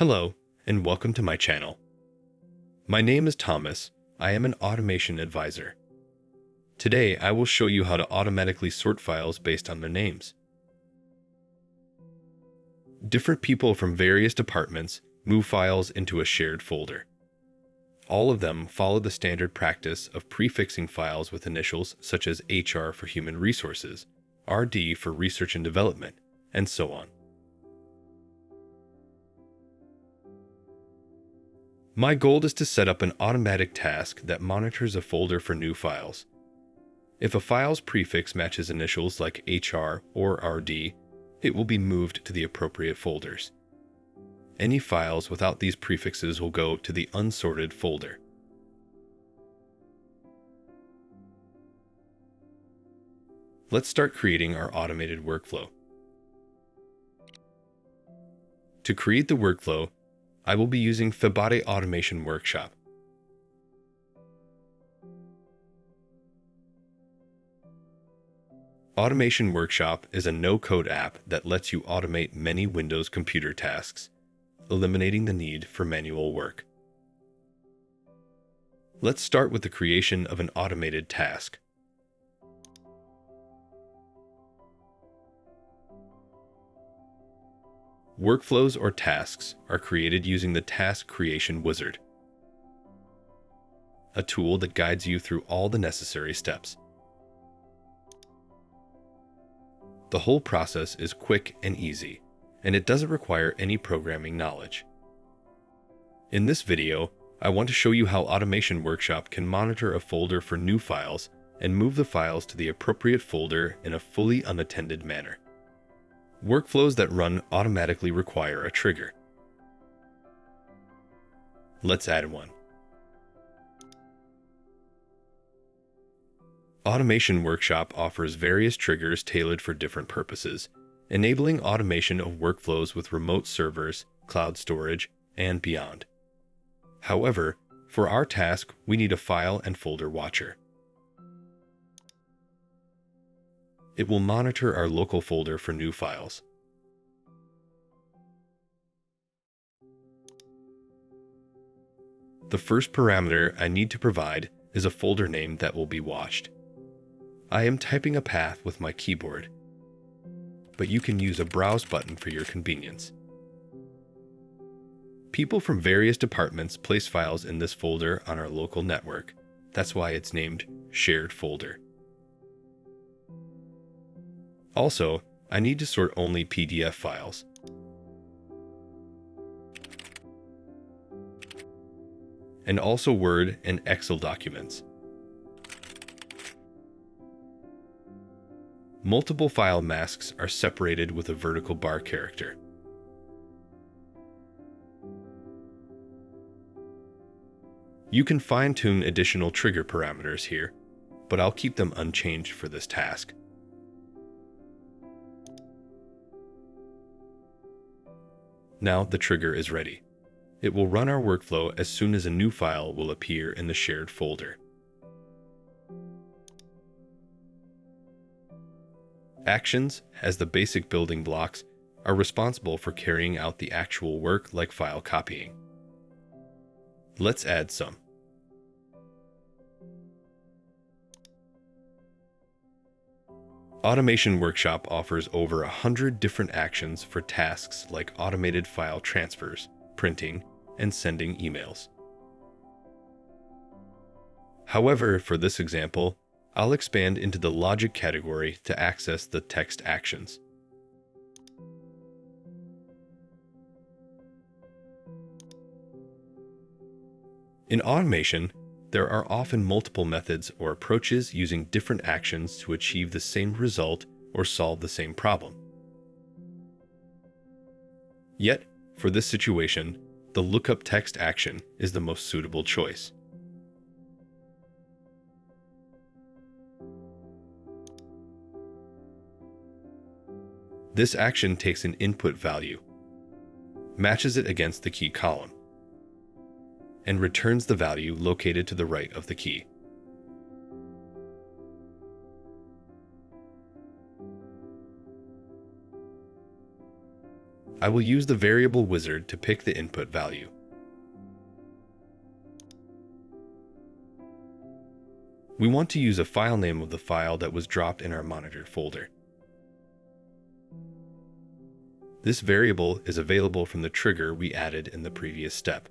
Hello, and welcome to my channel. My name is Thomas. I am an automation advisor. Today, I will show you how to automatically sort files based on their names. Different people from various departments move files into a shared folder. All of them follow the standard practice of prefixing files with initials such as HR for Human Resources, RD for Research and Development, and so on. My goal is to set up an automatic task that monitors a folder for new files. If a file's prefix matches initials like HR or RD, it will be moved to the appropriate folders. Any files without these prefixes will go to the unsorted folder. Let's start creating our automated workflow. To create the workflow, I will be using Febate Automation Workshop. Automation Workshop is a no-code app that lets you automate many Windows computer tasks, eliminating the need for manual work. Let's start with the creation of an automated task. Workflows or tasks are created using the Task Creation Wizard, a tool that guides you through all the necessary steps. The whole process is quick and easy, and it doesn't require any programming knowledge. In this video, I want to show you how Automation Workshop can monitor a folder for new files and move the files to the appropriate folder in a fully unattended manner. Workflows that run automatically require a trigger. Let's add one. Automation Workshop offers various triggers tailored for different purposes, enabling automation of workflows with remote servers, cloud storage, and beyond. However, for our task, we need a file and folder watcher. It will monitor our local folder for new files. The first parameter I need to provide is a folder name that will be watched. I am typing a path with my keyboard, but you can use a browse button for your convenience. People from various departments place files in this folder on our local network. That's why it's named Shared Folder. Also, I need to sort only PDF files. And also Word and Excel documents. Multiple file masks are separated with a vertical bar character. You can fine-tune additional trigger parameters here, but I'll keep them unchanged for this task. Now the trigger is ready. It will run our workflow as soon as a new file will appear in the shared folder. Actions, as the basic building blocks, are responsible for carrying out the actual work like file copying. Let's add some. Automation Workshop offers over 100 different actions for tasks like automated file transfers, printing, and sending emails. However, for this example, I'll expand into the logic category to access the text actions. In automation, there are often multiple methods or approaches using different actions to achieve the same result or solve the same problem. Yet, for this situation, the lookup text action is the most suitable choice. This action takes an input value, matches it against the key column, and returns the value located to the right of the key. I will use the variable wizard to pick the input value. We want to use a file name of the file that was dropped in our monitored folder. This variable is available from the trigger we added in the previous step.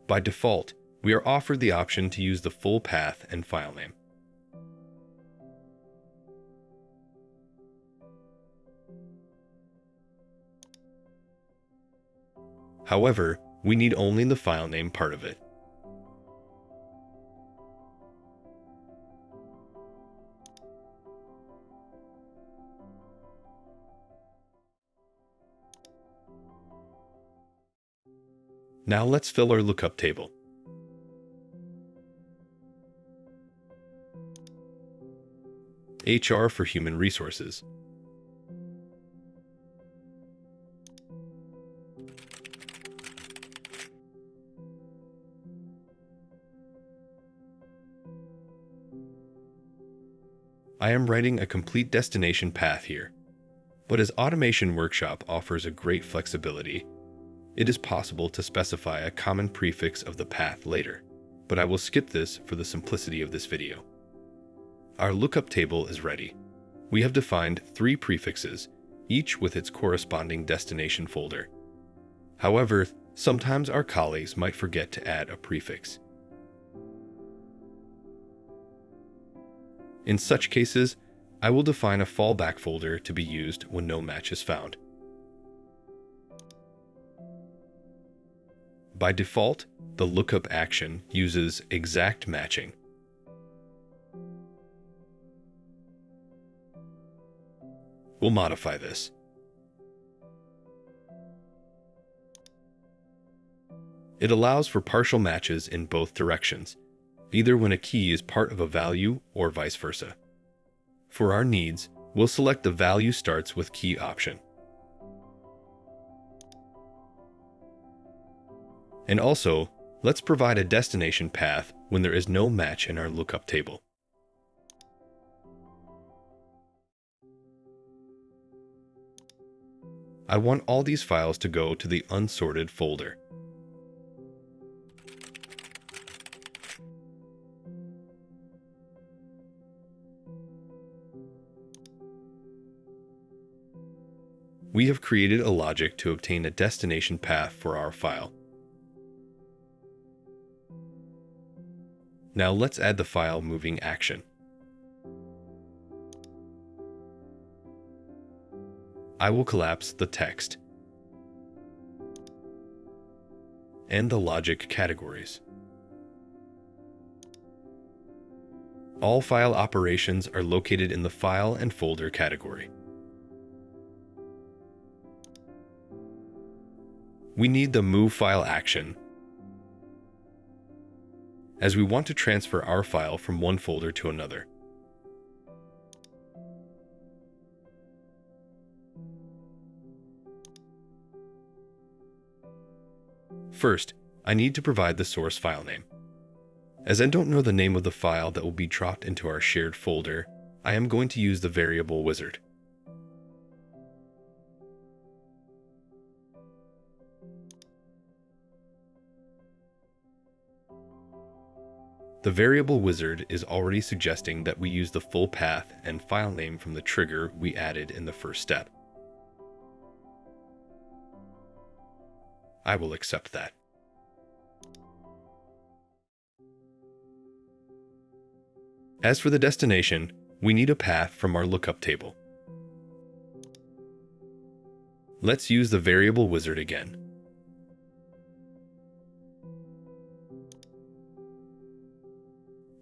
By default, we are offered the option to use the full path and file name. However, we need only the file name part of it. Now let's fill our lookup table. HR for human resources. I am writing a complete destination path here, but as Automation Workshop offers a great flexibility, it is possible to specify a common prefix of the path later, but I will skip this for the simplicity of this video. Our lookup table is ready. We have defined 3 prefixes, each with its corresponding destination folder. However, sometimes our colleagues might forget to add a prefix. In such cases, I will define a fallback folder to be used when no match is found. By default, the lookup action uses exact matching. We'll modify this. It allows for partial matches in both directions, either when a key is part of a value or vice versa. For our needs, we'll select the value starts with key option. And also, let's provide a destination path when there is no match in our lookup table. I want all these files to go to the unsorted folder. We have created a logic to obtain a destination path for our file. Now let's add the file moving action. I will collapse the text and the logic categories. All file operations are located in the file and folder category. We need the move file action, as we want to transfer our file from one folder to another. First, I need to provide the source file name. As I don't know the name of the file that will be dropped into our shared folder, I am going to use the variable wizard. The variable wizard is already suggesting that we use the full path and file name from the trigger we added in the first step. I will accept that. As for the destination, we need a path from our lookup table. Let's use the variable wizard again.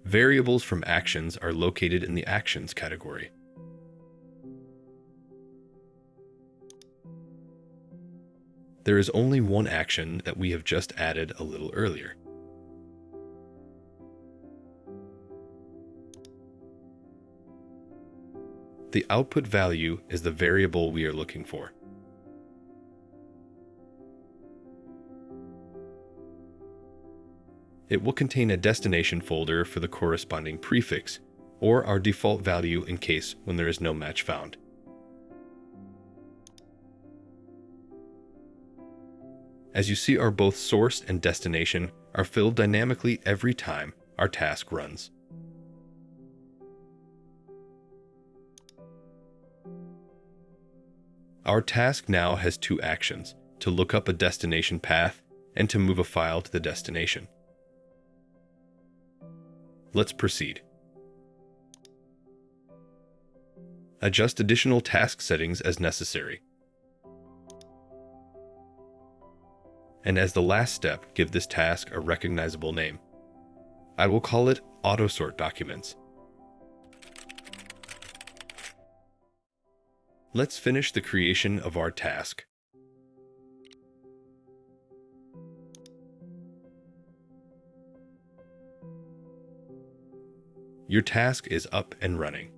Variables from actions are located in the actions category. There is only one action that we have just added a little earlier. The output value is the variable we are looking for. It will contain a destination folder for the corresponding prefix, or our default value in case when there is no match found. As you see, our both source and destination are filled dynamically every time our task runs. Our task now has two actions: to look up a destination path and to move a file to the destination. Let's proceed. Adjust additional task settings as necessary. And as the last step, give this task a recognizable name. I will call it AutoSort Documents. Let's finish the creation of our task. Your task is up and running.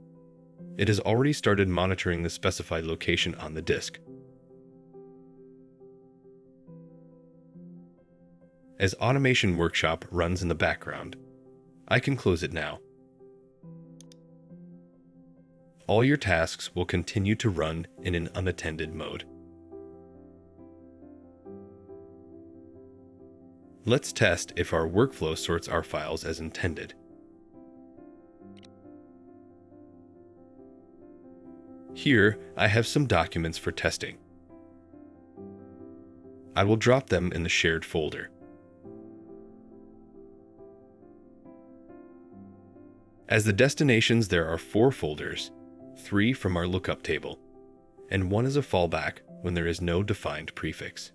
It has already started monitoring the specified location on the disk. As Automation Workshop runs in the background, I can close it now. All your tasks will continue to run in an unattended mode. Let's test if our workflow sorts our files as intended. Here, I have some documents for testing. I will drop them in the shared folder. As the destinations, there are 4 folders, 3 from our lookup table, and 1 is a fallback when there is no defined prefix.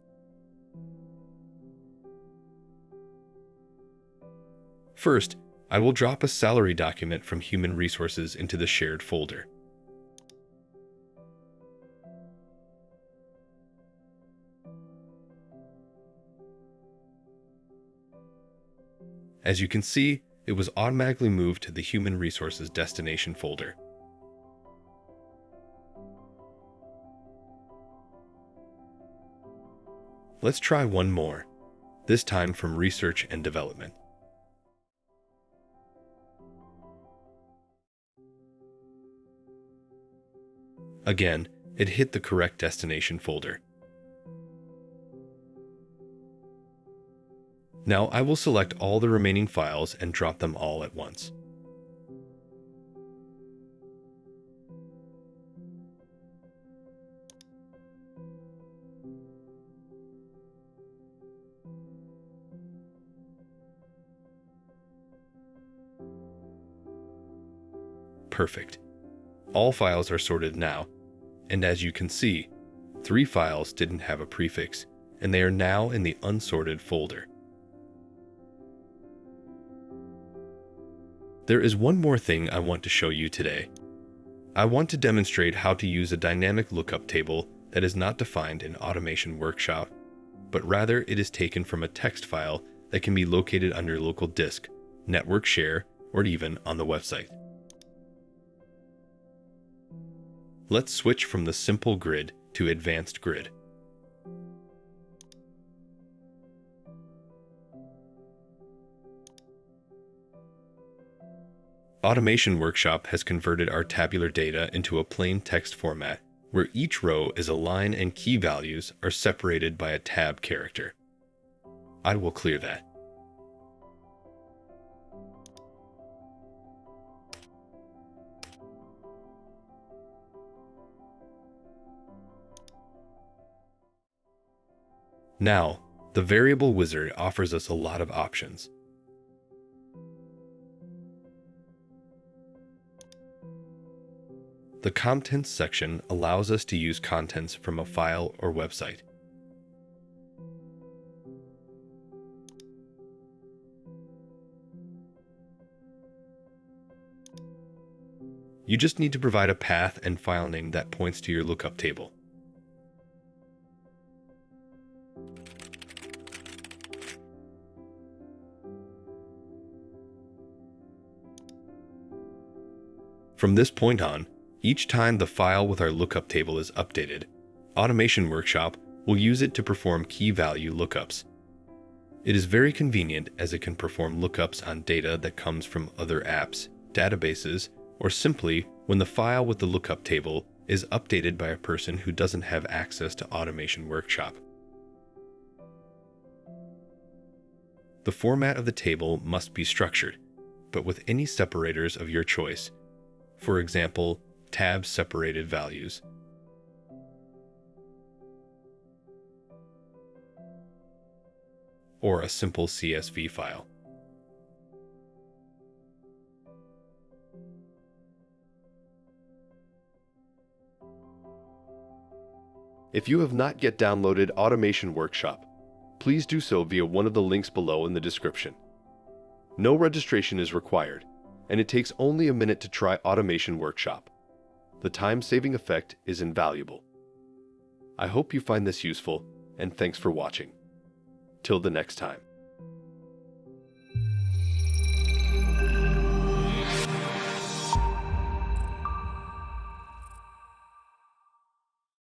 First, I will drop a salary document from Human Resources into the shared folder. As you can see, it was automatically moved to the Human Resources destination folder. Let's try one more, this time from Research and Development. Again, it hit the correct destination folder. Now I will select all the remaining files and drop them all at once. Perfect. All files are sorted now, and as you can see, 3 files didn't have a prefix, and they are now in the unsorted folder. There is one more thing I want to show you today. I want to demonstrate how to use a dynamic lookup table that is not defined in Automation Workshop, but rather it is taken from a text file that can be located on your local disk, network share, or even on the website. Let's switch from the simple grid to advanced grid. Automation Workshop has converted our tabular data into a plain text format, where each row is a line and key values are separated by a tab character. I will clear that. Now, the Variable Wizard offers us a lot of options. The Contents section allows us to use contents from a file or website. You just need to provide a path and file name that points to your lookup table. From this point on, each time the file with our lookup table is updated, Automation Workshop will use it to perform key value lookups. It is very convenient as it can perform lookups on data that comes from other apps, databases, or simply when the file with the lookup table is updated by a person who doesn't have access to Automation Workshop. The format of the table must be structured, but with any separators of your choice. For example, tab separated values. Or a simple CSV file. If you have not yet downloaded Automation Workshop, please do so via one of the links below in the description. No registration is required, and it takes only a minute to try Automation Workshop. The time-saving effect is invaluable. I hope you find this useful, and thanks for watching. Till the next time.